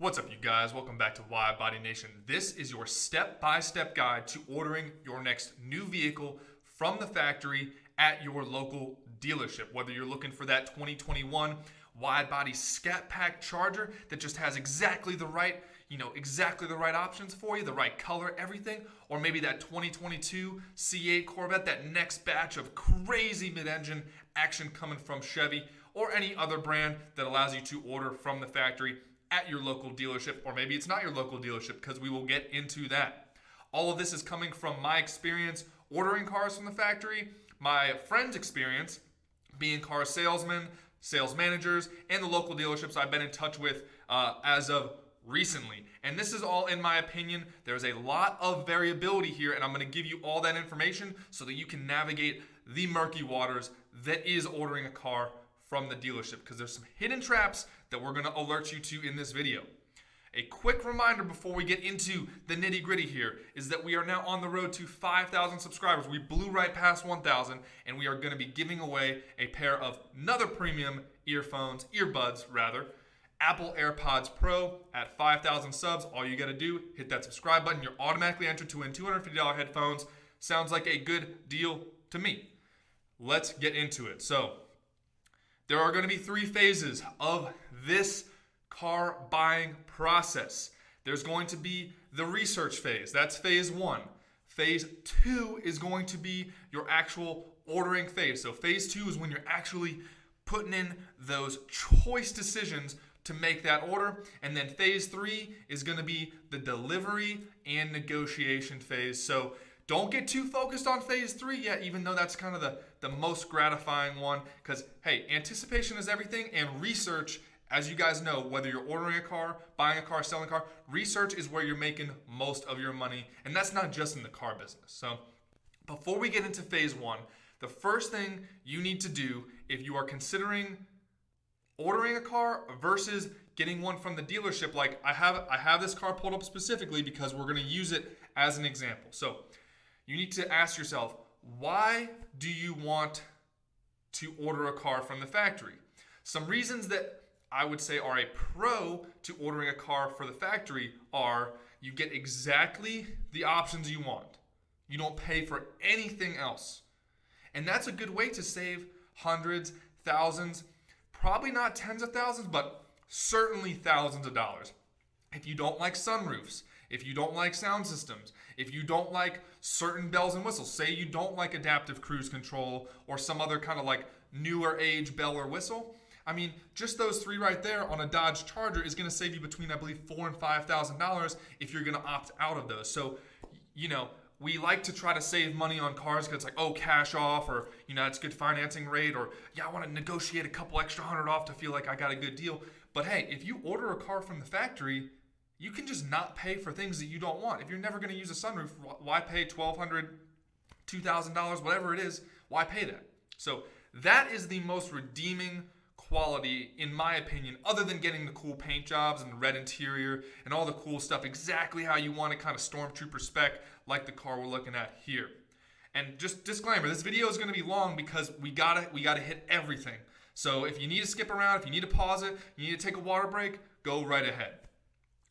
What's up, you guys? Welcome back to WIDEBODY Nation. This is your step-by-step guide to ordering your next new vehicle from the factory at your local dealership. Whether you're looking for that 2021 wide-body SCAT pack Charger that just has exactly the right options for you, the right color, everything, or maybe that 2022 C8 Corvette, that next batch of crazy mid-engine action coming from Chevy, or any other brand that allows you to order from the factory at your local dealership, or maybe it's not your local dealership, because we will get into that. All of this is coming from my experience ordering cars from the factory, my friends' experience being car salesmen, sales managers, and the local dealerships I've been in touch with as of recently. And this is all in my opinion. There's a lot of variability here, and I'm going to give you all that information so that you can navigate the murky waters that is ordering a car from the dealership, because there's some hidden traps that we're going to alert you to in this video. A quick reminder before we get into the nitty gritty here is that we are now on the road to 5,000 subscribers. We blew right past 1,000, and we are going to be giving away a pair of another premium earbuds, Apple AirPods Pro at 5,000 subs. All you got to do, hit that subscribe button. You're automatically entered to win $250 headphones. Sounds like a good deal to me. Let's get into it. So, there are going to be three phases of this car buying process. There's going to be the research phase. That's phase one. Phase two is going to be your actual ordering phase. So phase two is when you're actually putting in those choice decisions to make that order. And then phase three is going to be the delivery and negotiation phase. So don't get too focused on phase three yet, even though that's kind of the most gratifying one. Because, hey, anticipation is everything, and research, as you guys know, whether you're ordering a car, buying a car, selling a car, research is where you're making most of your money. And that's not just in the car business. So before we get into phase one, the first thing you need to do if you are considering ordering a car versus getting one from the dealership, like I have this car pulled up specifically because we're going to use it as an example. So you need to ask yourself, why do you want to order a car from the factory? Some reasons that I would say are a pro to ordering a car for the factory are you get exactly the options you want. You don't pay for anything else. And that's a good way to save hundreds, thousands, probably not tens of thousands, but certainly thousands of dollars. If you don't like sunroofs, if you don't like sound systems, if you don't like certain bells and whistles, say you don't like adaptive cruise control or some other kind of like newer age bell or whistle, I mean, just those three right there on a Dodge Charger is going to save you between, I believe, $4,000 and $5,000 if you're going to opt out of those. So, we like to try to save money on cars because it's like, oh, cash off, or, it's good financing rate, or, yeah, I want to negotiate a couple extra $100 off to feel like I got a good deal. But hey, if you order a car from the factory, you can just not pay for things that you don't want. If you're never going to use a sunroof, why pay $1,200, $2,000, whatever it is, why pay that? So that is the most redeeming quality, in my opinion, other than getting the cool paint jobs and the red interior and all the cool stuff exactly how you want it, kind of stormtrooper spec, like the car we're looking at here. And just disclaimer, this video is going to be long because we gotta hit everything. So if you need to skip around, if you need to pause it, you need to take a water break, go right ahead.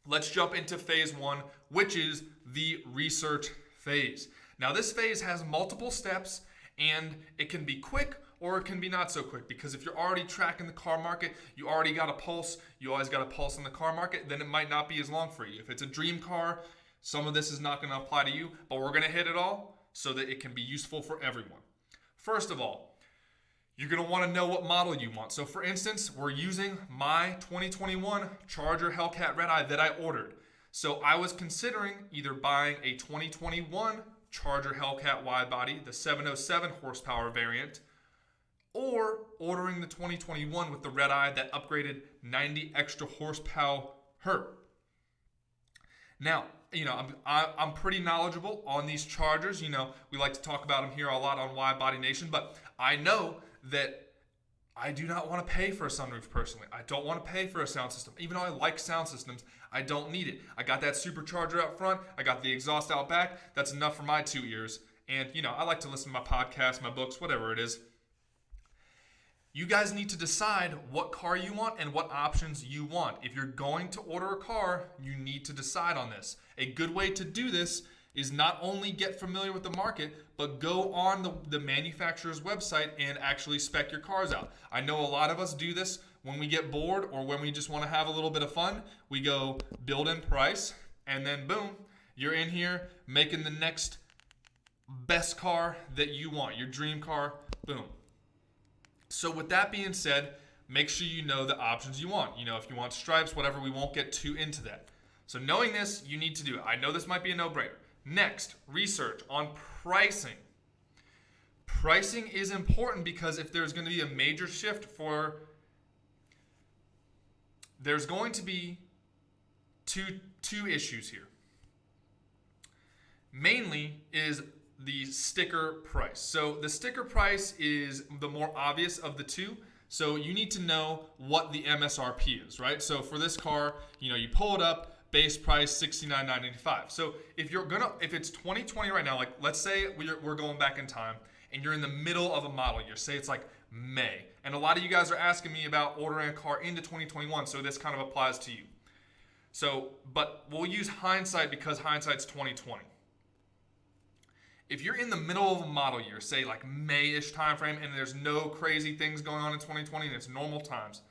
Let's jump into phase one, which is the research phase. Now this phase has multiple steps, and it can be quick or it can be not so quick, because if you're already tracking the car market, you already got a pulse, you always got a pulse in the car market, then it might not be as long for you. If it's a dream car, some of this is not going to apply to you, but we're going to hit it all so that it can be useful for everyone. First of all, you're going to want to know what model you want. So for instance, we're using my 2021 Charger HELLCAT Red Eye that I ordered. So I was considering either buying a 2021 Charger HELLCAT wide body, the 707 horsepower variant, or ordering the 2021 with the red eye that upgraded 90 extra horsepower. Now, I'm pretty knowledgeable on these Chargers. We like to talk about them here a lot on WIDEBODY Nation, but I know that I do not want to pay for a sunroof personally. I don't want to pay for a sound system. Even though I like sound systems, I don't need it. I got that supercharger out front. I got the exhaust out back. That's enough for my 2 ears. And, I like to listen to my podcasts, my books, whatever it is. You guys need to decide what car you want and what options you want. If you're going to order a car, you need to decide on this. A good way to do this is not only get familiar with the market, but go on the manufacturer's website and actually spec your cars out. I know a lot of us do this when we get bored or when we just want to have a little bit of fun. We go build in price, and then boom, you're in here making the next best car that you want, your dream car, boom. So with that being said, make sure you know the options you want. You know, if you want stripes, whatever, we won't get too into that. So knowing this, you need to do it. I know this might be a no-brainer. Next, research on pricing. Pricing is important because if there's going to be a major shift there's going to be two issues here. Mainly is the sticker price. So the sticker price is the more obvious of the two. So you need to know what the MSRP is, right? So for this car, you know, you pull it up, base price $69,995. So if it's 2020 right now, like let's say we're going back in time and you're in the middle of a model year, say it's like May. And a lot of you guys are asking me about ordering a car into 2021, so this kind of applies to you. So, but we'll use hindsight because hindsight's 2020. If you're in the middle of a model year, say like May-ish time frame, and there's no crazy things going on in 2020 and it's normal times,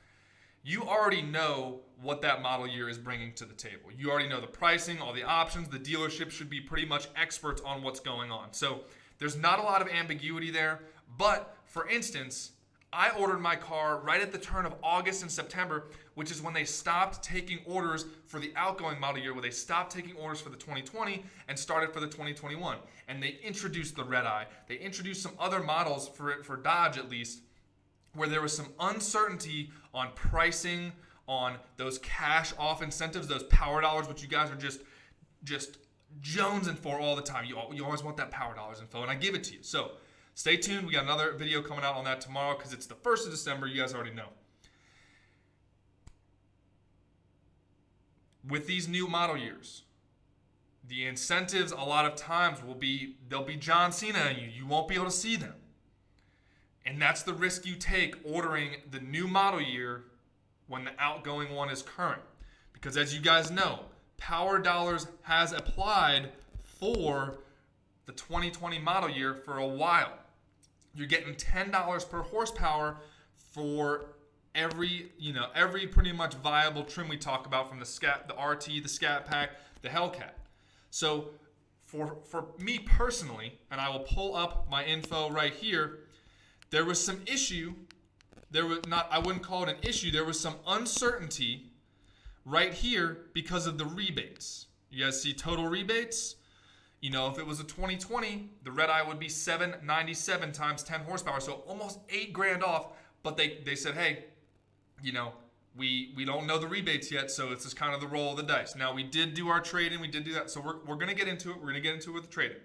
you already know what that model year is bringing to the table. You already know the pricing, all the options. The dealership should be pretty much experts on what's going on. So there's not a lot of ambiguity there. But for instance, I ordered my car right at the turn of August and September, which is when they stopped taking orders for the outgoing model year, where they stopped taking orders for the 2020 and started for the 2021. And they introduced the red eye. They introduced some other models for Dodge at least, where there was some uncertainty on pricing, on those cash off incentives, those power dollars, which you guys are just jonesing for all the time. You always want that power dollars info, and I give it to you. So stay tuned. We got another video coming out on that tomorrow because it's the 1st of December. You guys already know. With these new model years, the incentives a lot of times they'll be John Cena in you. You won't be able to see them. And that's the risk you take ordering the new model year when the outgoing one is current. Because as you guys know, power dollars has applied for the 2020 model year for a while. You're getting $10 per horsepower for every pretty much viable trim we talk about, from the SCAT, the RT, the SCAT pack, the HELLCAT. So for me personally, and I will pull up my info right here, there was some issue. I wouldn't call it an issue. There was some uncertainty right here because of the rebates. You guys see total rebates? You know, if it was a 2020, the red eye would be $797 times 10 horsepower, so almost $8,000 off. But they said, hey, you know, we don't know the rebates yet, so it's just kind of the roll of the dice. Now, we did do our trade-in. We did do that, so we're going to get into it. We're going to get into it with the trade-in.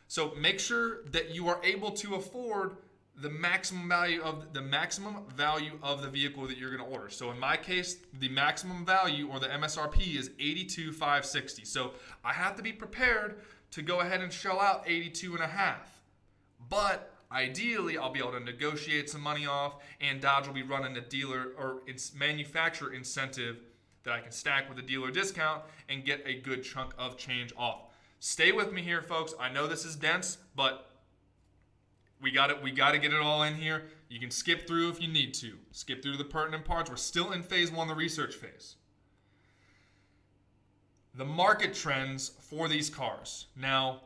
So make sure that you are able to afford the maximum value of the vehicle that you're going to order. So in my case, the maximum value, or the MSRP, is $82,560. So I have to be prepared to go ahead and shell out $82.5. But ideally, I'll be able to negotiate some money off, and Dodge will be running a dealer or its manufacturer incentive that I can stack with a dealer discount and get a good chunk of change off. Stay with me here, folks. I know this is dense, but we got to get it all in here. You can skip through if you need to. Skip through the pertinent parts. We're still in phase 1, the research phase. The market trends for these cars. Now,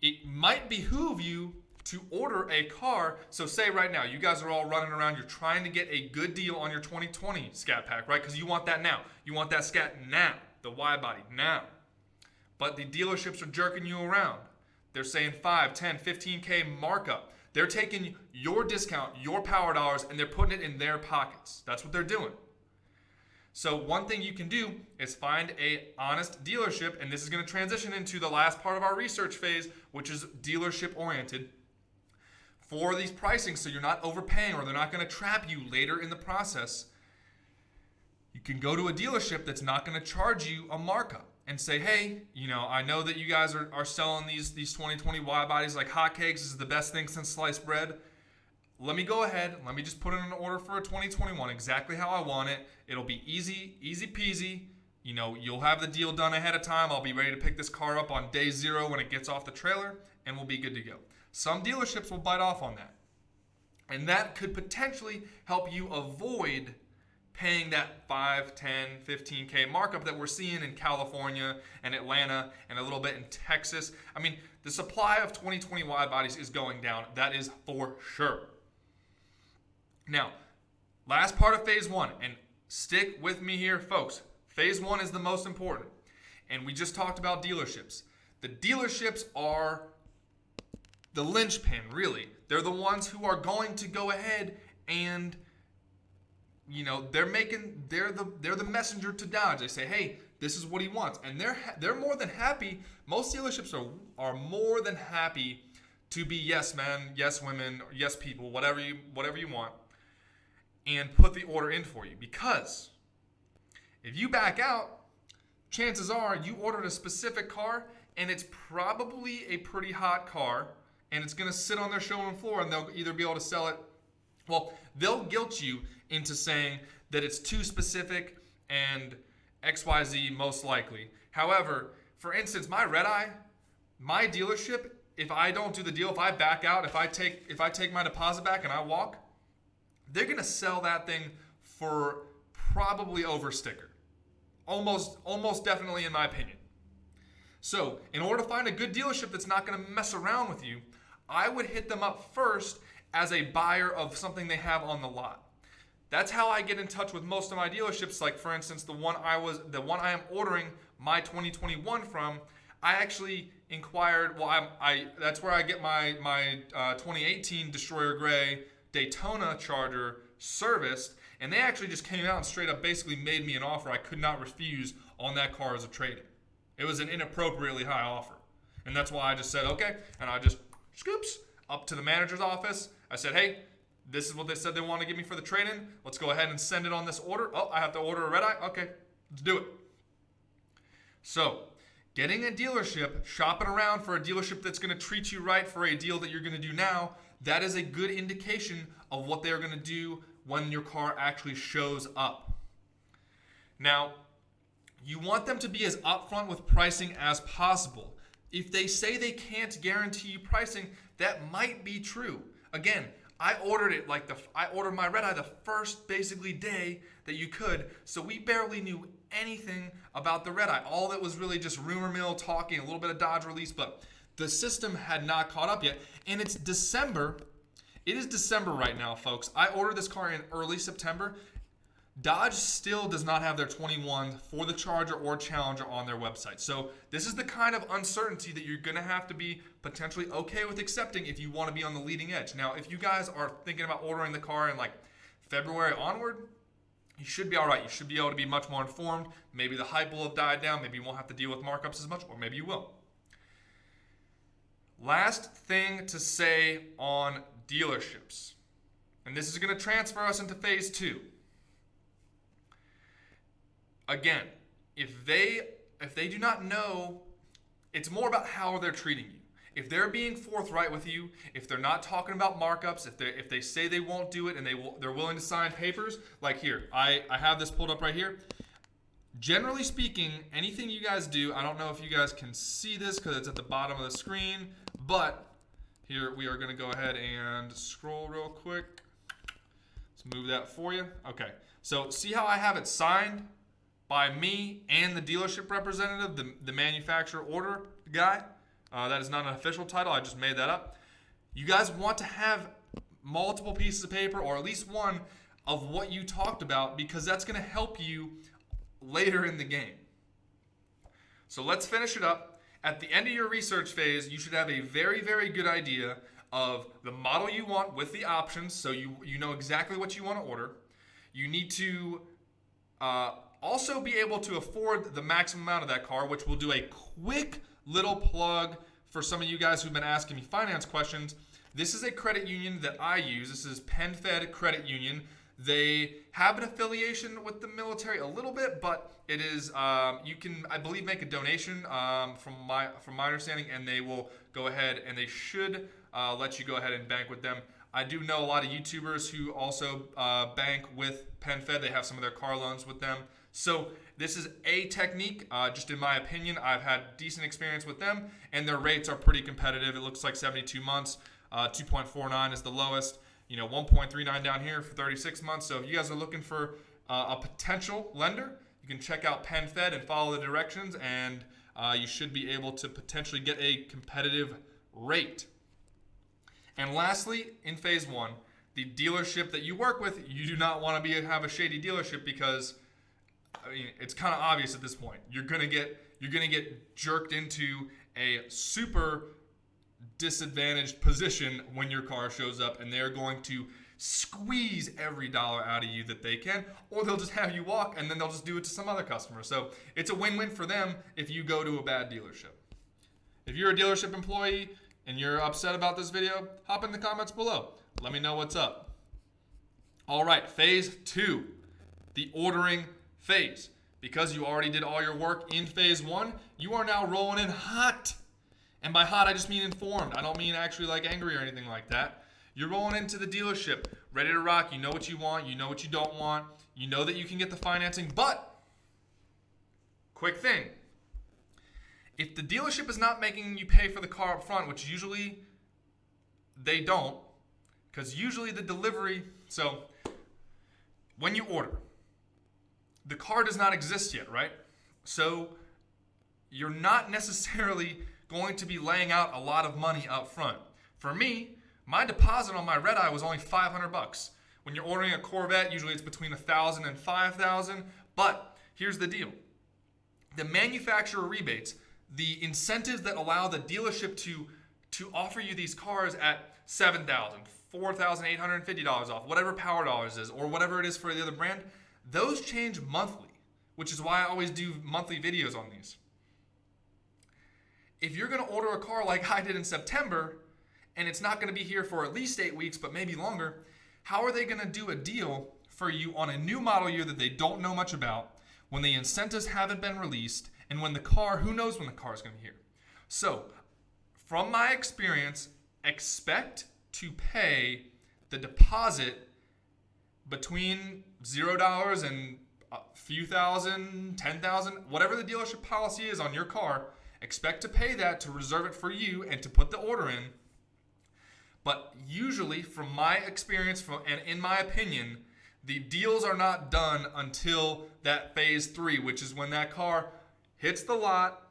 it might behoove you to order a car. So say right now, you guys are all running around. You're trying to get a good deal on your 2020 SCAT pack, right? Because you want that now. You want that SCAT now. The widebody now. But the dealerships are jerking you around. They're saying 5, 10, 15K markup. They're taking your discount, your power dollars, and they're putting it in their pockets. That's what they're doing. So one thing you can do is find a honest dealership, and this is going to transition into the last part of our research phase, which is dealership oriented, for these pricing, so you're not overpaying or they're not going to trap you later in the process. You can go to a dealership that's not going to charge you a markup and say, hey, you know, I know that you guys are selling these 2020 wide bodies like hotcakes. This is the best thing since sliced bread. let me go ahead. Let me just put in an order for a 2021 exactly how I want it. It'll be easy peasy. You know, you'll have the deal done ahead of time. I'll be ready to pick this car up on day 0 when it gets off the trailer, and we'll be good to go. Some dealerships will bite off on that. And that could potentially help you avoid paying that 5, 10, 15K markup that we're seeing in California and Atlanta and a little bit in Texas. I mean, the supply of 2020 wide bodies is going down. That is for sure. Now, last part of phase 1, and stick with me here, folks. Phase 1 is the most important. And we just talked about dealerships. The dealerships are the linchpin, really. They're the ones who are going to go ahead and, you know, they're the messenger to Dodge. They say, hey, this is what he wants, and they're more than happy. Most dealerships are more than happy to be yes men, yes women, yes people, whatever you want, and put the order in for you. Because if you back out, chances are you ordered a specific car, and it's probably a pretty hot car, and it's going to sit on their showroom floor, and they'll either be able to sell it. Well, they'll guilt you into saying that it's too specific and XYZ most likely. However, for instance, my red eye, my dealership, if I don't do the deal, if I back out, if I take my deposit back and I walk, they're going to sell that thing for probably over sticker. Almost definitely, in my opinion. So, in order to find a good dealership that's not going to mess around with you, I would hit them up first as a buyer of something they have on the lot. That's how I get in touch with most of my dealerships. Like, for instance, the one I am ordering my 2021 from, I actually inquired. Well, that's where I get my 2018 Destroyer Gray Daytona Charger serviced, and they actually just came out and straight up basically made me an offer I could not refuse on that car as a trade-in. It was an inappropriately high offer, and that's why I just said okay, and I just scoops up to the manager's office. I said, hey, this is what they said they want to give me for the trade-in. Let's go ahead and send it on this order. Oh, I have to order a red eye? Okay, let's do it. So, getting a dealership, shopping around for a dealership that's going to treat you right for a deal that you're going to do now, that is a good indication of what they're going to do when your car actually shows up. Now, you want them to be as upfront with pricing as possible. If they say they can't guarantee you pricing, that might be true. Again, I ordered it I ordered my red eye the first basically day that you could, so we barely knew anything about the red eye. All that was really just rumor mill talking, a little bit of Dodge release, but the system had not caught up yet. And it's December. It is December right now, folks. I ordered this car in early September. Dodge still does not have their 21 for the Charger or Challenger on their website. So this is the kind of uncertainty that you're going to have to be potentially okay with accepting if you want to be on the leading edge. Now, if you guys are thinking about ordering the car in like February onward, you should be all right. You should be able to be much more informed. Maybe the hype will have died down. Maybe you won't have to deal with markups as much, or maybe you will. Last thing to say on dealerships, and this is going to transfer us into phase 2. Again, if they do not know, it's more about how they're treating you. If they're being forthright with you, if they're not talking about markups, if they say they won't do it and they're willing to sign papers, like here, I have this pulled up right here. Generally speaking, anything you guys do, I don't know if you guys can see this because it's at the bottom of the screen, but here we are going to go ahead and scroll real quick. Let's move that for you. Okay, so see how I have it signed by me and the dealership representative, the manufacturer order guy? That is not an official title. I just made that up. You guys want to have multiple pieces of paper, or at least one, of what you talked about, because that's going to help you later in the game. So let's finish it up. At the end of your research phase, you should have a very, very good idea of the model you want with the options, so you know exactly what you want to order. You need to also be able to afford the maximum amount of that car, which will do a quick little plug for some of you guys who've been asking me finance questions. This is a credit union that I use. This is PenFed Credit Union. They have an affiliation with the military a little bit, but it is you can, I believe, make a donation from my understanding, and they will go ahead and they should let you go ahead and bank with them. I do know a lot of YouTubers who also bank with PenFed. They have some of their car loans with them. So this is a technique. Just in my opinion, I've had decent experience with them, and their rates are pretty competitive. It looks like 72 months, 2.49 is the lowest. 1.39 down here for 36 months. So if you guys are looking for a potential lender, you can check out PenFed and follow the directions, and you should be able to potentially get a competitive rate. And lastly, in phase one, the dealership that you work with, you do not want to have a shady dealership, because it's kind of obvious at this point. You're gonna get jerked into a super disadvantaged position when your car shows up, and they're going to squeeze every dollar out of you that they can, or they'll just have you walk, and then they'll just do it to some other customer. So it's a win-win for them if you go to a bad dealership. If you're a dealership employee and you're upset about this video, hop in the comments below. Let me know what's up. All right, phase two, the ordering phase. Because you already did all your work in phase one, you are now rolling in hot. And by hot, I just mean informed. I don't mean actually like angry or anything like that. You're rolling into the dealership, ready to rock. You know what you want. You know what you don't want. You know that you can get the financing. But, quick thing. If the dealership is not making you pay for the car up front, which usually they don't, because usually the delivery, so when you order, the car does not exist yet, right? So you're not necessarily going to be laying out a lot of money up front. For me, my deposit on my red eye was only $500. When you're ordering a Corvette, usually it's between $1,000 and $5,000. But here's the deal. The manufacturer rebates, the incentives that allow the dealership to offer you these cars at $7,000, $4,850 off, whatever Power Dollars is, or whatever it is for the other brand, those change monthly, which is why I always do monthly videos on these. If you're going to order a car like I did in September, and it's not going to be here for at least 8 weeks, but maybe longer, how are they going to do a deal for you on a new model year that they don't know much about, when the incentives haven't been released, and when the car, who knows when the car is going to be here? So, from my experience, expect to pay the deposit between $0 and a few thousand, 10,000, whatever the dealership policy is on your car. Expect to pay that to reserve it for you and to put the order in. But usually, from my experience and in my opinion, the deals are not done until that phase 3, which is when that car hits the lot.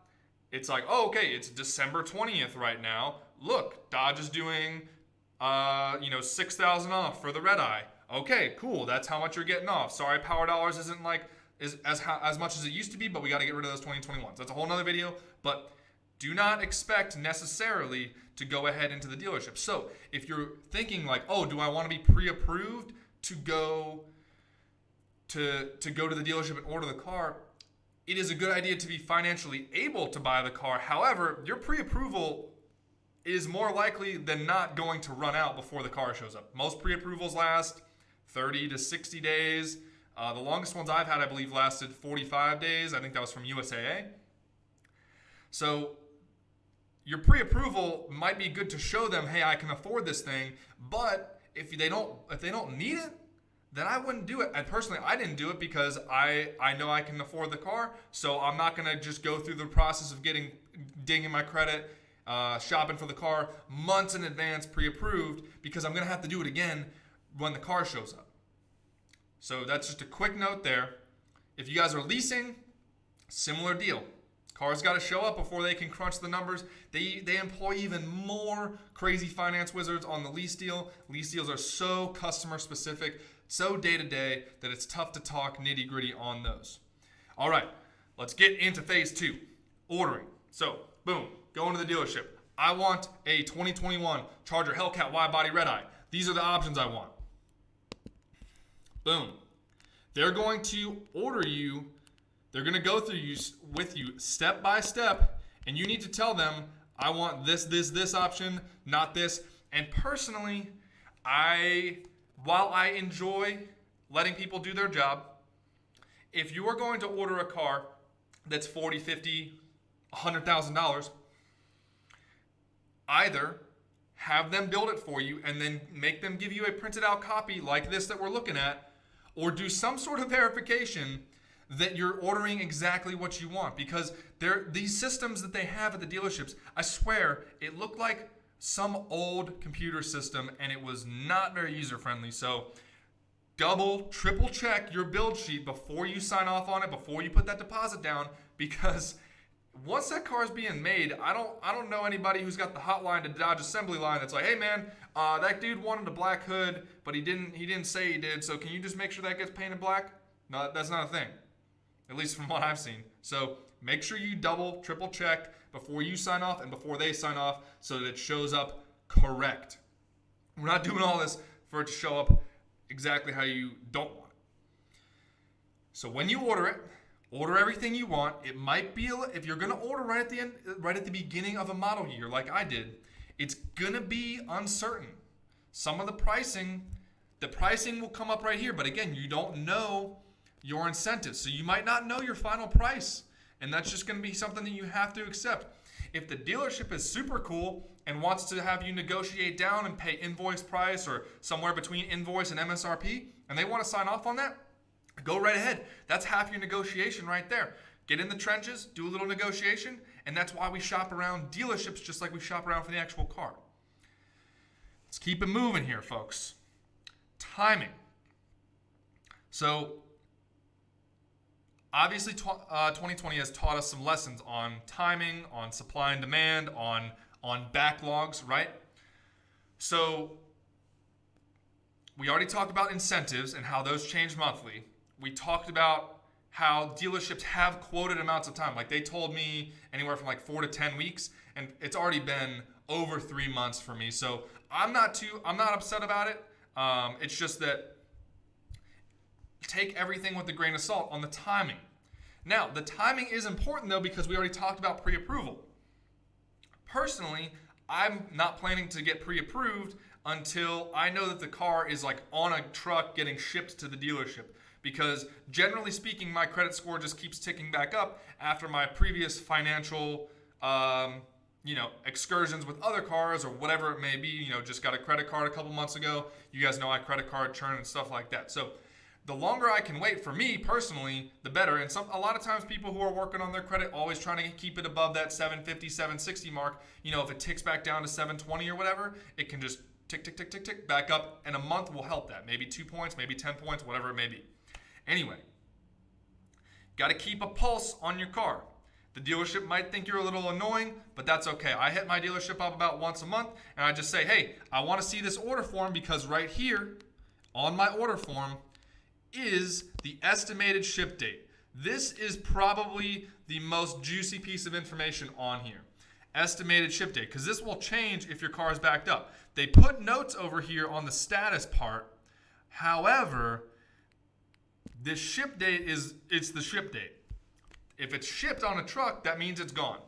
It's like, oh, okay, it's December 20th right now. Look, Dodge is doing, $6,000 off for the red eye. Okay, cool. That's how much you're getting off. Sorry, Power Dollars isn't as much as it used to be, but we got to get rid of those 2021s. That's a whole nother video. But do not expect necessarily to go ahead into the dealership. So if you're thinking like, oh, do I want to be pre-approved to go to the dealership and order the car? It is a good idea to be financially able to buy the car. However, your pre-approval is more likely than not going to run out before the car shows up. Most pre-approvals last 30 to 60 days. The longest ones I've had, I believe, lasted 45 days. I think that was from USAA. So your pre-approval might be good to show them, hey, I can afford this thing. But if they don't need it, then I wouldn't do it. And personally, I didn't do it because I know I can afford the car. So I'm not going to just go through the process of dinging my credit, shopping for the car months in advance, pre-approved, because I'm going to have to do it again when the car shows up. So that's just a quick note there. If you guys are leasing, similar deal. Cars got to show up before they can crunch the numbers. They employ even more crazy finance wizards on the lease deal. Lease deals are so customer specific, so day-to-day, that it's tough to talk nitty-gritty on those. All right, let's get into phase 2, ordering. So, boom, go into the dealership. I want a 2021 Charger HELLCAT wide-body red-eye. These are the options I want. Boom. They're going to order you. They're going to go through with you step by step, and you need to tell them, I want this option, not this. And personally, while I enjoy letting people do their job, if you are going to order a car that's $40,000, $50,000, $100,000, either have them build it for you, and then make them give you a printed out copy like this that we're looking at, or do some sort of verification that you're ordering exactly what you want. Because these systems that they have at the dealerships, I swear, it looked like some old computer system, and it was not very user-friendly. So double, triple check your build sheet before you sign off on it, before you put that deposit down, because once that car is being made, I don't know anybody who's got the hotline to Dodge assembly line that's like, hey man, that dude wanted a black hood, but he didn't say he did, so can you just make sure that gets painted black? No, that's not a thing, at least from what I've seen. So make sure you double, triple check before you sign off and before they sign off, so that it shows up correct. We're not doing all this for it to show up exactly how you don't want it. So when you order everything you want. It might be, if you're going to order right at the beginning of a model year like I did, it's going to be uncertain. Some of the pricing will come up right here, but again, you don't know your incentives, so you might not know your final price, and that's just going to be something that you have to accept. If the dealership is super cool and wants to have you negotiate down and pay invoice price or somewhere between invoice and MSRP, and they want to sign off on that, go right ahead. That's half your negotiation right there. Get in the trenches, do a little negotiation, and that's why we shop around dealerships just like we shop around for the actual car. Let's keep it moving here, folks. Timing. So, obviously, 2020 has taught us some lessons on timing, on supply and demand, on backlogs, right? So, we already talked about incentives and how those change monthly. We talked about how dealerships have quoted amounts of time. Like they told me anywhere from like 4 to 10 weeks, and it's already been over 3 months for me. So I'm not upset about it. It's just that take everything with a grain of salt on the timing. Now, the timing is important though, because we already talked about pre-approval. Personally, I'm not planning to get pre-approved until I know that the car is like on a truck getting shipped to the dealership. Because generally speaking, my credit score just keeps ticking back up after my previous financial, excursions with other cars or whatever it may be. Just got a credit card a couple months ago. You guys know I credit card churn and stuff like that. So the longer I can wait, for me personally, the better. And a lot of times people who are working on their credit always trying to keep it above that 750, 760 mark. If it ticks back down to 720 or whatever, it can just tick, tick, tick, tick, tick back up. And a month will help that. Maybe 2 points, maybe 10 points, whatever it may be. Anyway, got to keep a pulse on your car. The dealership might think you're a little annoying, but that's okay. I hit my dealership up about once a month, and I just say, hey, I want to see this order form, because right here on my order form is the estimated ship date. This is probably the most juicy piece of information on here. Estimated ship date, because this will change if your car is backed up. They put notes over here on the status part. However, this ship date it's the ship date. If it's shipped on a truck, that means it's gone.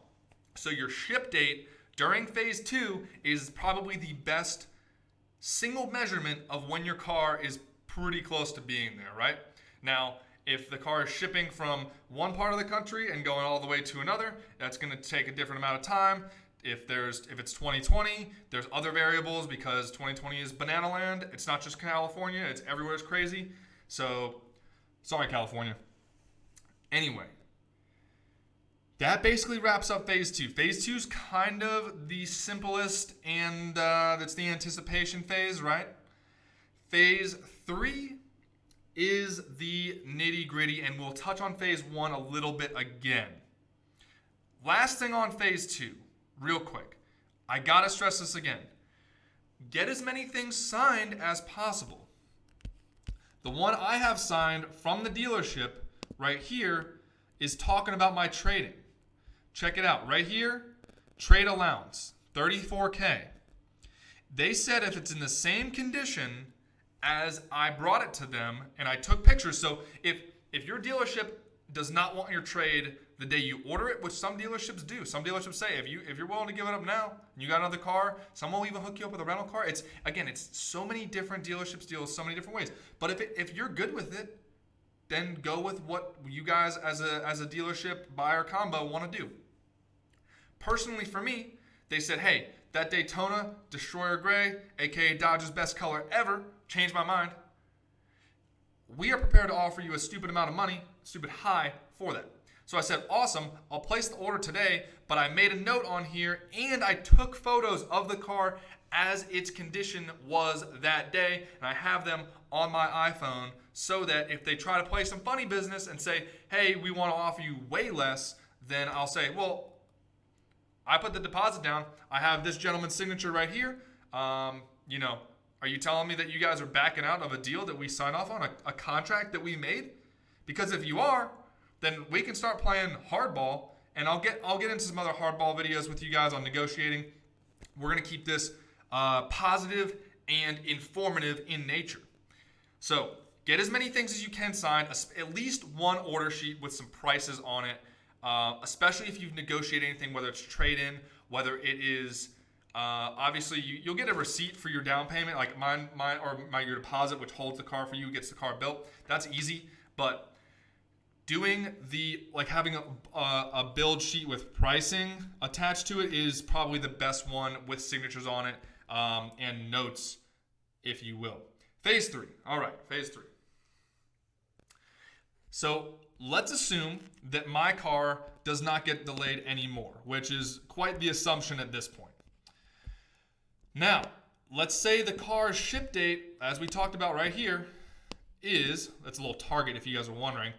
So your ship date during phase 2 is probably the best single measurement of when your car is pretty close to being there, right? Now, if the car is shipping from one part of the country and going all the way to another, that's going to take a different amount of time. If it's 2020, there's other variables, because 2020 is banana land. It's not just California, it's everywhere. It's crazy. So, sorry, California. Anyway, that basically wraps up phase 2. Phase 2 is kind of the simplest, and that's the anticipation phase, right? Phase 3 is the nitty-gritty, and we'll touch on phase 1 a little bit again. Last thing on phase 2, real quick. I gotta stress this again. Get as many things signed as possible. The one I have signed from the dealership right here is talking about my trading. Check it out. Right here, trade allowance, $34K. They said if it's in the same condition as I brought it to them and I took pictures. So if your dealership does not want your trade the day you order it, which some dealerships do. Some dealerships say if you're willing to give it up now, and you got another car, someone will even hook you up with a rental car. It's so many different dealerships deal so many different ways. But if you're good with it, then go with what you guys as a dealership buyer combo want to do. Personally, for me, they said, hey, that Daytona Destroyer Gray, aka Dodge's best color ever, changed my mind. We are prepared to offer you a stupid amount of money, stupid high, for that. So I said, awesome, I'll place the order today, but I made a note on here and I took photos of the car as its condition was that day, and I have them on my iPhone so that if they try to play some funny business and say, hey, we want to offer you way less, then I'll say, well, I put the deposit down. I have this gentleman's signature right here. Are you telling me that you guys are backing out of a deal that we signed off on, a contract that we made? Because if you are, then we can start playing hardball, and I'll get into some other hardball videos with you guys on negotiating. We're going to keep this positive and informative in nature. So get as many things as you can signed, at least one order sheet with some prices on it, especially if you've negotiated anything, whether it's trade-in, whether it is, obviously you'll get a receipt for your down payment, like your deposit, which holds the car for you, gets the car built. That's easy, but doing having a build sheet with pricing attached to it is probably the best one with signatures on it and notes, if you will. Phase 3. All right, phase 3. So let's assume that my car does not get delayed anymore, which is quite the assumption at this point. Now, let's say the car's ship date, as we talked about right here, that's a little target if you guys are wondering,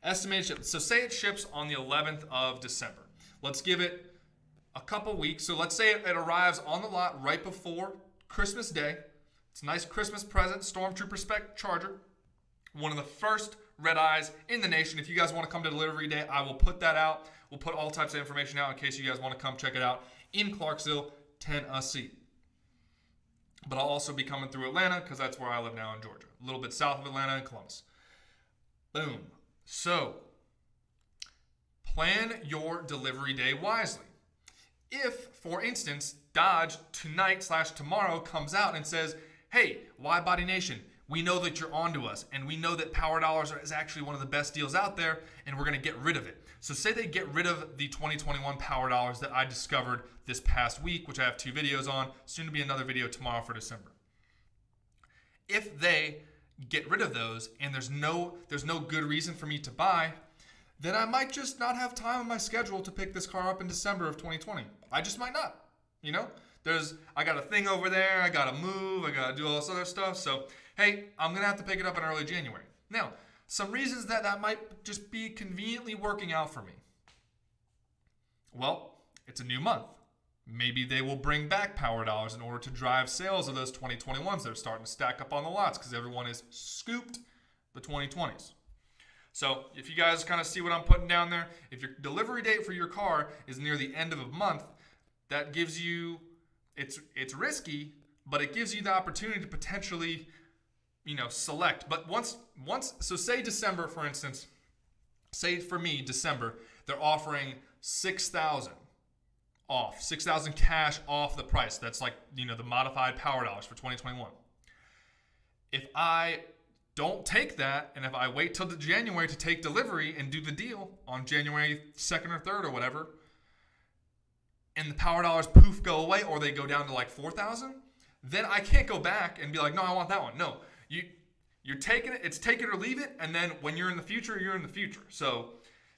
estimated ship. So say it ships on the 11th of December. Let's give it a couple weeks. So let's say it arrives on the lot right before Christmas Day. It's a nice Christmas present, Stormtrooper spec Charger. One of the first red eyes in the nation. If you guys want to come to delivery day, I will put that out. We'll put all types of information out in case you guys want to come check it out in Clarksville, Tennessee. But I'll also be coming through Atlanta because that's where I live now in Georgia. A little bit south of Atlanta and Columbus. Boom. So, plan your delivery day wisely. If, for instance, Dodge tonight/tomorrow comes out and says, hey, WIDEBODY Nation, we know that you're onto us, and we know that Power Dollars is actually one of the best deals out there, and we're going to get rid of it. So say they get rid of the 2021 Power Dollars that I discovered this past week, which I have 2 videos on, soon to be another video tomorrow for December. If they get rid of those and there's no good reason for me to buy, then I might just not have time on my schedule to pick this car up in December of 2020. I just might not. I got a thing over there, I gotta move, I gotta do all this other stuff. So hey, I'm gonna have to pick it up in early January. Now, some reasons that might just be conveniently working out for me. Well, it's a new month. Maybe they will bring back Power Dollars in order to drive sales of those 2021s that are starting to stack up on the lots because everyone has scooped the 2020s. So if you guys kind of see what I'm putting down there, if your delivery date for your car is near the end of a month, that gives you, it's risky, but it gives you the opportunity to potentially, select. But so say December, for instance, say for me, December, they're offering $6,000 off, $6,000 cash off the price. That's like, the modified Power Dollars for 2021. If I don't take that, and if I wait till January to take delivery and do the deal on January 2nd or 3rd or whatever, and the Power Dollars poof go away, or they go down to like 4,000, then I can't go back and be like, no, I want that one. No, you're taking it. It's take it or leave it, and then when you're in the future, you're in the future. So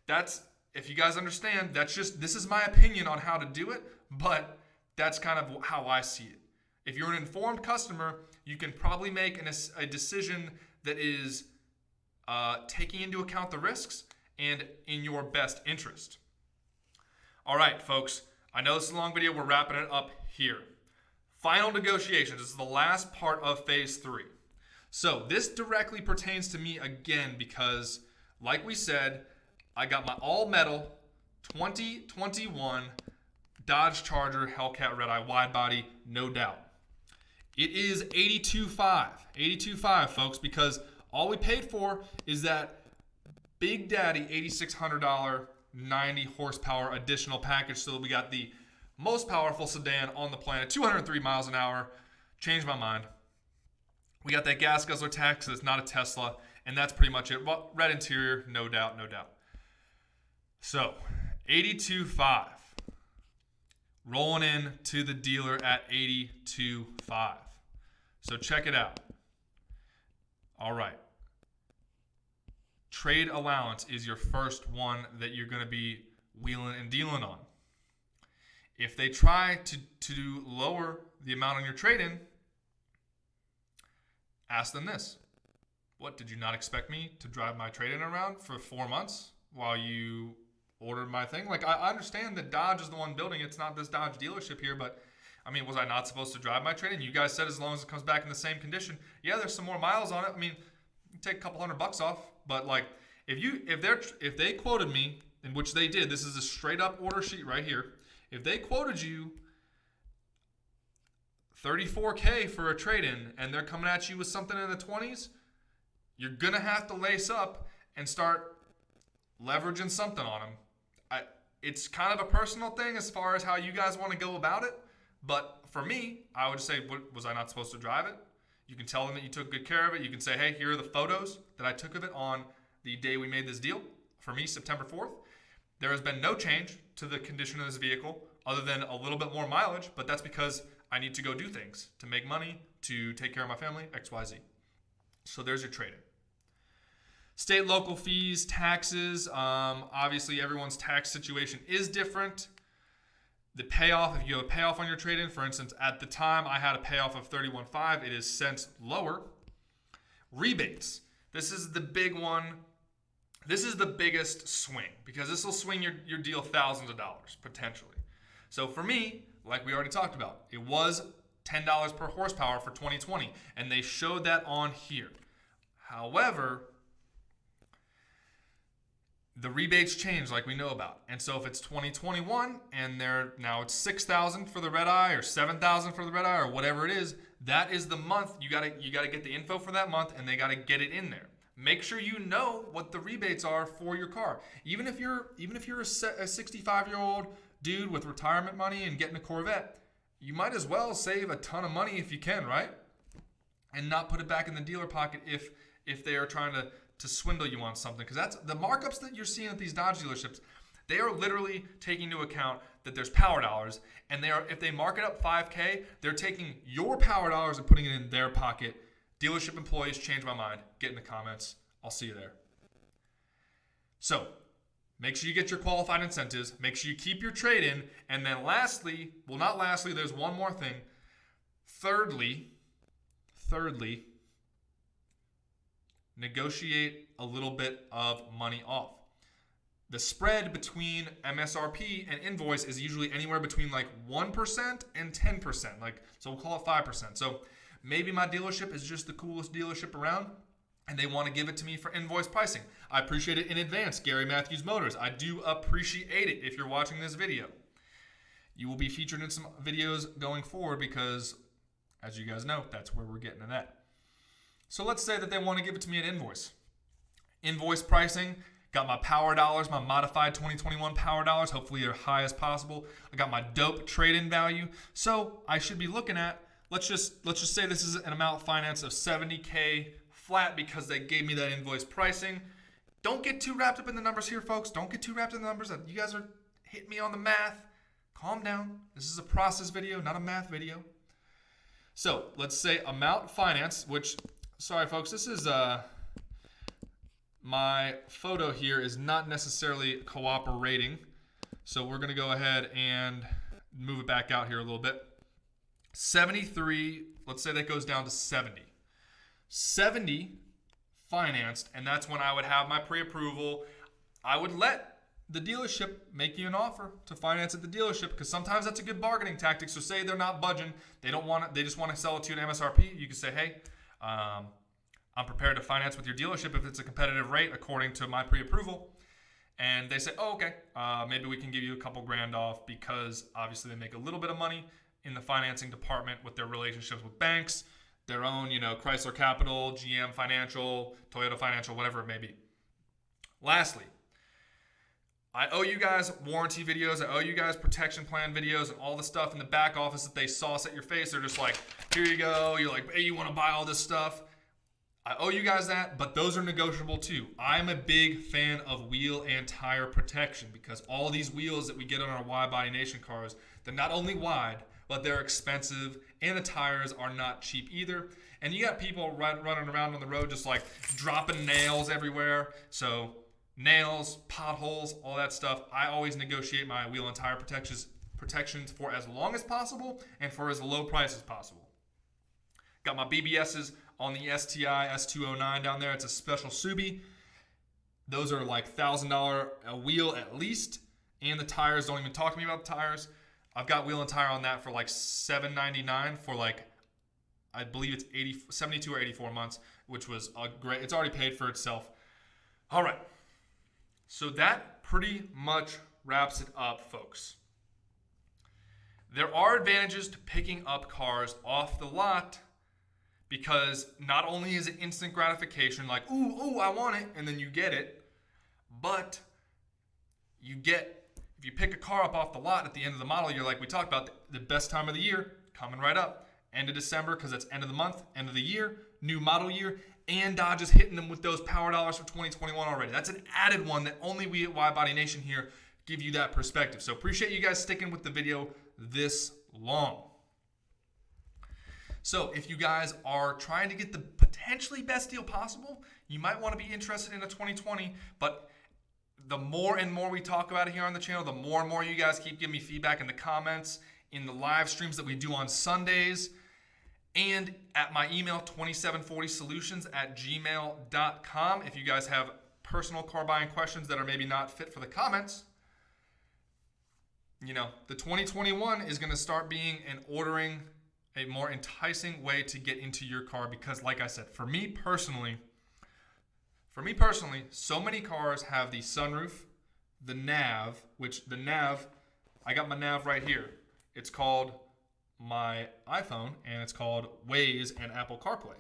that's, if you guys understand, this is my opinion on how to do it, but that's kind of how I see it. If you're an informed customer, you can probably make a decision that is taking into account the risks and in your best interest. All right, folks, I know this is a long video. We're wrapping it up here. Final negotiations. This is the last part of phase 3. So this directly pertains to me again because, like we said, I got my all-metal 2021 Dodge Charger HELLCAT Red Eye wide body, no doubt. It is $82,500, folks, because all we paid for is that Big Daddy $8,600 90 horsepower additional package. So we got the most powerful sedan on the planet, 203 miles an hour. Changed my mind. We got that gas guzzler tax, so it's not a Tesla, and that's pretty much it. Well, red interior, no doubt. So, $82,500. rolling in to the dealer at 82.5. So check it out. All right. Trade allowance is your first one that you're going to be wheeling and dealing on. If they try to lower the amount on your trade-in, ask them this. What, did you not expect me to drive my trade-in around for 4 months while you ordered my thing? Like, I understand that Dodge is the one building it. It's not this Dodge dealership here, but I mean, was I not supposed to drive my trade-in? You guys said as long as it comes back in the same condition. Yeah, there's some more miles on it. I mean, you take a couple $100 off, but like, if they quoted me, in which they did, this is a straight up order sheet right here. If they quoted you $34K for a trade-in and they're coming at you with something in the 20s, you're gonna have to lace up and start leveraging something on them. It's kind of a personal thing as far as how you guys want to go about it. But for me, I would say, was I not supposed to drive it? You can tell them that you took good care of it. You can say, hey, here are the photos that I took of it on the day we made this deal. For me, September 4th. There has been no change to the condition of this vehicle other than a little bit more mileage, but that's because I need to go do things to make money, to take care of my family, XYZ. So there's your trade-in. State, local fees, taxes. Obviously, everyone's tax situation is different. The payoff, if you have a payoff on your trade-in, for instance, at the time I had a payoff of $31,500. It is since lower. Rebates. This is the big one. This is the biggest swing because this will swing your deal thousands of dollars potentially. So for me, like we already talked about, it was $10 per horsepower for 2020, and they showed that on here. However, the rebates change like we know about. And so if it's 2021 and now it's $6,000 for the red eye or $7,000 for the red eye or whatever it is, that is the month you gotta get the info for that month, and they gotta get it in there. Make sure you know what the rebates are for your car. Even if you're a 65-year-old dude with retirement money and getting a Corvette, you might as well save a ton of money if you can, right? And not put it back in the dealer pocket if they are trying to swindle you on something. Because that's the markups that you're seeing at these Dodge dealerships. They are literally taking into account that there's power dollars, and if they mark it up $5K, they're taking your power dollars and putting it in their pocket. Dealership employees, change my mind. Get in the comments. I'll see you there. So, make sure you get your qualified incentives. Make sure you keep your trade-in. And then lastly, well, not lastly, there's one more thing. Thirdly, negotiate a little bit of money off. The spread between MSRP and invoice is usually anywhere between like 1% and 10%. So we'll call it 5%. So maybe my dealership is just the coolest dealership around and they want to give it to me for invoice pricing. I appreciate it in advance, Gary Matthews Motors. I do appreciate it if you're watching this video. You will be featured in some videos going forward because, as you guys know, that's where we're getting it at. So let's say that they want to give it to me at invoice. Invoice pricing, got my power dollars, my modified 2021 power dollars, hopefully they're high as possible. I got my dope trade-in value. So I should be looking at, let's just say this is an amount finance of $70K flat because they gave me that invoice pricing. Don't get too wrapped up in the numbers here, folks. Don't get too wrapped in the numbers. You guys are hitting me on the math. Calm down. This is a process video, not a math video. So let's say amount finance, which, sorry folks, this is my photo here is not necessarily cooperating. So we're going to go ahead and move it back out here a little bit. 73, let's say that goes down to 70. 70 financed, and that's when I would have my pre-approval. I would let the dealership make you an offer to finance at the dealership because sometimes that's a good bargaining tactic. So say they're not budging, they don't want it, they just want to sell it to you at MSRP. You can say, hey, I'm prepared to finance with your dealership if it's a competitive rate according to my pre-approval. And they say, oh, okay, maybe we can give you a couple grand off because obviously they make a little bit of money in the financing department with their relationships with banks, their own, Chrysler Capital, GM Financial, Toyota Financial, whatever it may be. Lastly, I owe you guys warranty videos. I owe you guys protection plan videos and all the stuff in the back office that they sauce at your face. They're just like, here you go. You're like, hey, you want to buy all this stuff? I owe you guys that, but those are negotiable too. I'm a big fan of wheel and tire protection because all these wheels that we get on our Wide Body Nation cars, they're not only wide, but they're expensive, and the tires are not cheap either. And you got people running around on the road just like dropping nails everywhere. So nails, potholes, all that stuff. I always negotiate my wheel and tire protections for as long as possible and for as low price as possible. Got my BBSs on the STI S209 down there. It's a special Subi. Those are like $1,000 a wheel at least. And the tires, don't even talk to me about the tires. I've got wheel and tire on that for like $799 for like, I believe it's 72 or 84 months, which was a great, it's already paid for itself. All right. So that pretty much wraps it up, folks. There are advantages to picking up cars off the lot, because not only is it instant gratification, like, ooh, I want it, and then you get it, but you get, if you pick a car up off the lot at the end of the model year, like we talked about, the best time of the year, coming right up, end of December, because it's end of the month, end of the year, new model year, and Dodge is hitting them with those power dollars for 2021 already. That's an added one that only we at Wide Body Nation here give you that perspective. So appreciate you guys sticking with the video this long. So if you guys are trying to get the potentially best deal possible, you might want to be interested in a 2020, but the more and more we talk about it here on the channel, the more and more you guys keep giving me feedback in the comments, in the live streams that we do on Sundays, and at my email, 2740solutions@gmail.com. If you guys have personal car buying questions that are maybe not fit for the comments, you know, the 2021 is going to start being and ordering a more enticing way to get into your car, because like I said, for me personally, so many cars have the sunroof, the nav, which the nav, I got my nav right here. It's called my iPhone, and it's called Waze and Apple CarPlay.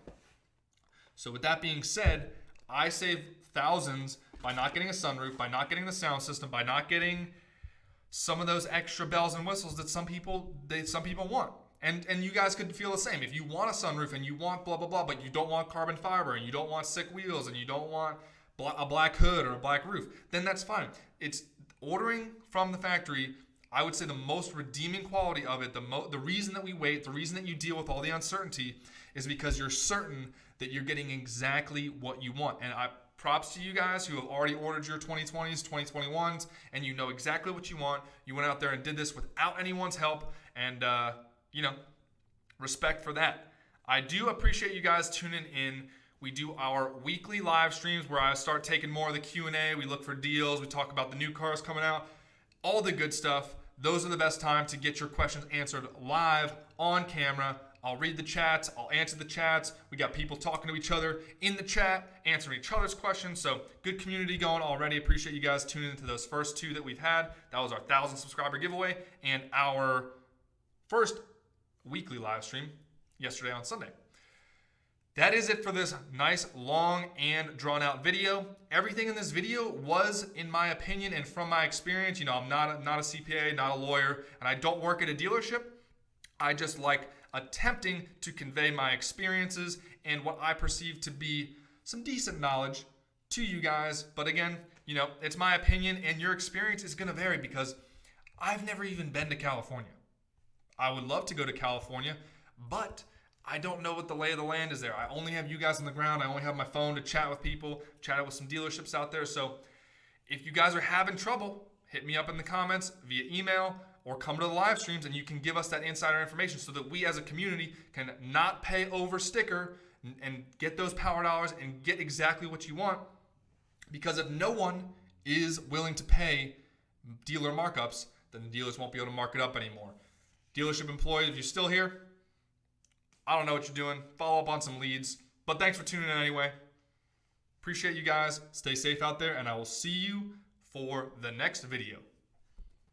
So with that being said, I save thousands by not getting a sunroof, by not getting the sound system, by not getting some of those extra bells and whistles that some people want. And you guys could feel the same. If you want a sunroof and you want blah, blah, blah, but you don't want carbon fiber and you don't want sick wheels and you don't want a black hood or a black roof, then that's fine. It's ordering from the factory. I would say the most redeeming quality of it, the reason that we wait, the reason that you deal with all the uncertainty is because you're certain that you're getting exactly what you want. And props to you guys who have already ordered your 2020s, 2021s, and you know exactly what you want. You went out there and did this without anyone's help, and you know, respect for that. I do appreciate you guys tuning in. We do our weekly live streams where I start taking more of the Q&A. We look for deals. We talk about the new cars coming out, all the good stuff. Those are the best time to get your questions answered live on camera. I'll read the chats. I'll answer the chats. We got people talking to each other in the chat, answering each other's questions. So good community going already. Appreciate you guys tuning into those first two that we've had. That was our 1,000 subscriber giveaway and our first weekly live stream yesterday on Sunday. That is it for this nice, long, and drawn-out video. Everything in this video was, in my opinion and from my experience, you know, I'm not a CPA, not a lawyer, and I don't work at a dealership. I just like attempting to convey my experiences and what I perceive to be some decent knowledge to you guys. But again, you know, it's my opinion, and your experience is going to vary because I've never even been to California. I would love to go to California, but I don't know what the lay of the land is there. I only have you guys on the ground. I only have my phone to chat with people, chat with some dealerships out there. So if you guys are having trouble, hit me up in the comments via email or come to the live streams, and you can give us that insider information so that we as a community can not pay over sticker and get those power dollars and get exactly what you want. Because if no one is willing to pay dealer markups, then the dealers won't be able to mark it up anymore. Dealership employees, if you're still here, I don't know what you're doing. Follow up on some leads. But thanks for tuning in anyway. Appreciate you guys. Stay safe out there, and I will see you for the next video.